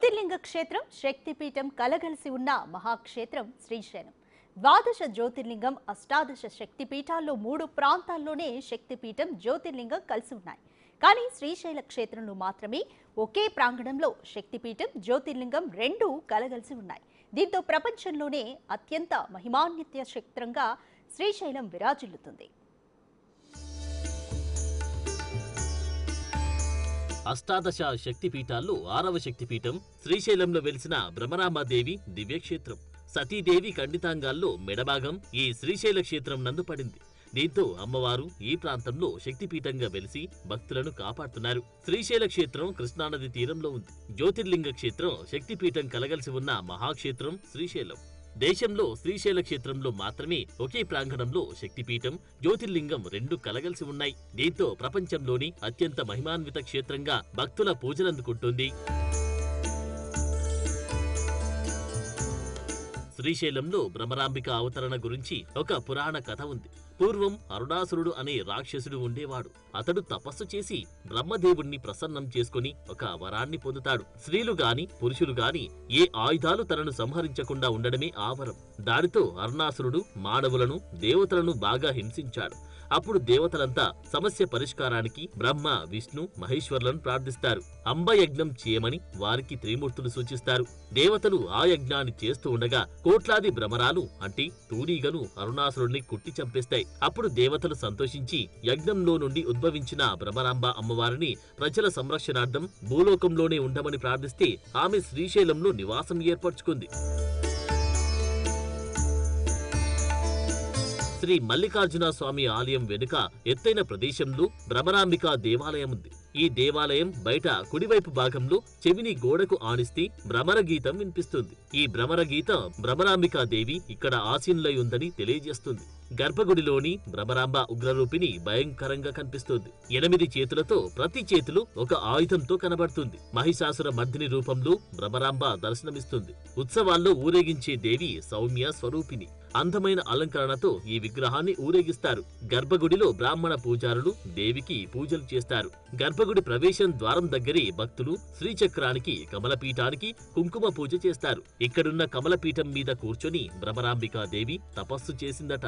జ్యోతిర్లింగ క్షేత్రం శక్తిపీఠం కలగలిసి ఉన్న మహాక్షేత్రం శ్రీశైలం. ద్వాదశ జ్యోతిర్లింగం, అష్టాదశ శక్తిపీఠాల్లో 3 ప్రాంతాల్లోనే శక్తిపీఠం, జ్యోతిర్లింగం కలిసి ఉన్నాయి. కానీ శ్రీశైల క్షేత్రంలో మాత్రమే ఒకే ప్రాంగణంలో శక్తిపీఠం, జ్యోతిర్లింగం రెండూ కలగలిసి ఉన్నాయి. దీంతో ప్రపంచంలోనే అత్యంత మహిమాన్విత క్షేత్రంగా శ్రీశైలం విరాజిల్లుతుంది. అష్టాదశ శక్తిపీఠాల్లో 6వ శక్తిపీఠం శ్రీశైలంలో వెలిసిన భ్రమరాంబాదేవి దివ్యక్షేత్రం. సతీదేవి ఖండితాంగాల్లో మెడభాగం ఈ శ్రీశైల క్షేత్రం నందు పడింది. దీంతో అమ్మవారు ఈ ప్రాంతంలో శక్తిపీఠంగా వెలిసి భక్తులను కాపాడుతున్నారు. శ్రీశైల క్షేత్రం కృష్ణానది తీరంలో ఉంది. జ్యోతిర్లింగ క్షేత్రం, శక్తిపీఠం కలగలిసి ఉన్న మహాక్షేత్రం శ్రీశైలం. దేశంలో శ్రీశైల క్షేత్రంలో మాత్రమే ఒకే ప్రాంగణంలో శక్తిపీఠం, జ్యోతిర్లింగం రెండు కలగలిసి ఉన్నాయి. దీంతో ప్రపంచంలోని అత్యంత మహిమాన్విత క్షేత్రంగా భక్తుల పూజలందుకుంటుంది. శ్రీశైలంలో భ్రమరాంబిక అవతరణ గురించి ఒక పురాణ కథ ఉంది. పూర్వం అరుణాసురుడు అనే రాక్షసుడు ఉండేవాడు. అతడు తపస్సు చేసి బ్రహ్మదేవుణ్ణి ప్రసన్నం చేసుకుని ఒక వరాన్ని పొందుతాడు. స్త్రీలు గాని పురుషులు గాని ఏ ఆయుధాలు తనను సంహరించకుండా ఉండడమే ఆ వరం. దానితో అరుణాసురుడు మానవులను, దేవతలను బాగా హింసించాడు. అప్పుడు దేవతలంతా సమస్య పరిష్కారానికి బ్రహ్మ, విష్ణు, మహేశ్వరులను ప్రార్థిస్తారు. అంబయజ్ఞం చేయమని వారికి త్రిమూర్తులు సూచిస్తారు. దేవతలు ఆ యజ్ఞాన్ని చేస్తూ ఉండగా కోట్లాది భ్రమరాలు అంటే తూనీగలు అరుణాసురుడిని కుట్టి చంపేస్తాయి. అప్పుడు దేవతలు సంతోషించి యజ్ఞంలో నుండి ఉద్భవించిన భ్రమరాంబ అమ్మవారిని ప్రజల సంరక్షణార్థం భూలోకంలోనే ఉండమని ప్రార్థిస్తే ఆమె శ్రీశైలంలో నివాసం ఏర్పరచుకుంది. శ్రీ మల్లికార్జున స్వామి ఆలయం వెనుక ఎత్తైన ప్రదేశంలో భ్రమరాంబిక దేవాలయం ఉంది. ఈ దేవాలయం బయట కుడివైపు భాగంలో చెవిని గోడకు ఆనిస్తే భ్రమర గీతం వినిపిస్తుంది. ఈ భ్రమర గీతం భ్రమరాంబికా దేవి ఇక్కడ ఆసీనులై ఉందని తెలియజేస్తుంది. గర్భగుడిలోని భ్రమరాంబ ఉగ్రరూపిణి భయంకరంగా కనిపిస్తుంది. 8 చేతులతో, ప్రతి చేతులు ఒక ఆయుధంతో కనబడుతుంది. మహిషాసుర మర్దిని రూపంలో భ్రమరాంబ దర్శనమిస్తుంది. ఉత్సవాల్లో ఊరేగించే దేవి సౌమ్య స్వరూపిణి. అందమైన అలంకరణతో ఈ విగ్రహాన్ని ఊరేగిస్తారు. గర్భగుడిలో బ్రాహ్మణ పూజారులు దేవికి పూజలు చేస్తారు. గర్భగుడి ప్రవేశం ద్వారం దగ్గరే భక్తులు శ్రీచక్రానికి, కమలపీఠానికి కుంకుమ పూజ చేస్తారు. ఇక్కడున్న కమలపీఠం మీద కూర్చొని భ్రమరాంబికా దేవి తపస్సు చేసిందట.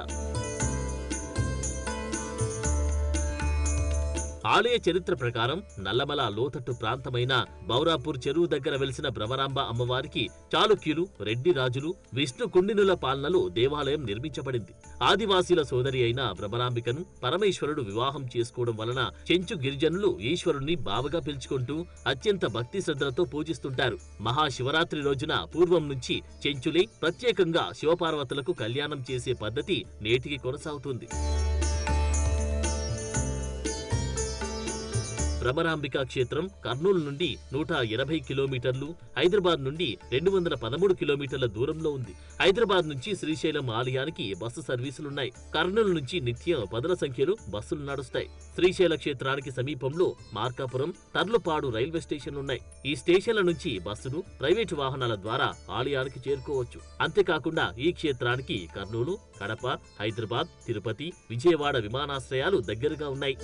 ఆలయ చరిత్ర ప్రకారం నల్లమల లోతట్టు ప్రాంతమైన బౌరాపూర్ చెరువు దగ్గర వెలిసిన భ్రమరాంబ అమ్మవారికి చాళుక్యులు, రెడ్డి రాజులు, విష్ణు కుండినుల పాలనలో దేవాలయం నిర్మించబడింది. ఆదివాసీల సోదరి అయిన భ్రమరాంబికను పరమేశ్వరుడు వివాహం చేసుకోవడం వలన చెంచు గిరిజనులు ఈశ్వరుణ్ణి బావగా పిలుచుకుంటూ అత్యంత భక్తి శ్రద్ధలతో పూజిస్తుంటారు. మహాశివరాత్రి రోజున పూర్వం నుంచి చెంచులే ప్రత్యేకంగా శివపార్వతులకు కళ్యాణం చేసే పద్ధతి నేటికి కొనసాగుతుంది. భ్రమరాంబికా క్షేత్రం కర్నూలు నుండి 180 కిలోమీటర్లు, హైదరాబాద్ నుండి 213 కిలోమీటర్ల దూరంలో ఉంది. హైదరాబాద్ నుంచి శ్రీశైలం ఆలయానికి బస్సు సర్వీసులున్నాయి. కర్నూలు నుంచి నిత్యం పదుల సంఖ్యలో బస్సులు నడుస్తాయి. శ్రీశైల క్షేత్రానికి సమీపంలో మార్కాపురం, తర్లుపాడు రైల్వే స్టేషన్లున్నాయి. ఈ స్టేషన్ల నుంచి బస్సులు, ప్రైవేటు వాహనాల ద్వారా ఆలయానికి చేరుకోవచ్చు. అంతేకాకుండా ఈ క్షేత్రానికి కర్నూలు, కడప, హైదరాబాద్, తిరుపతి, విజయవాడ విమానాశ్రయాలు దగ్గరగా ఉన్నాయి.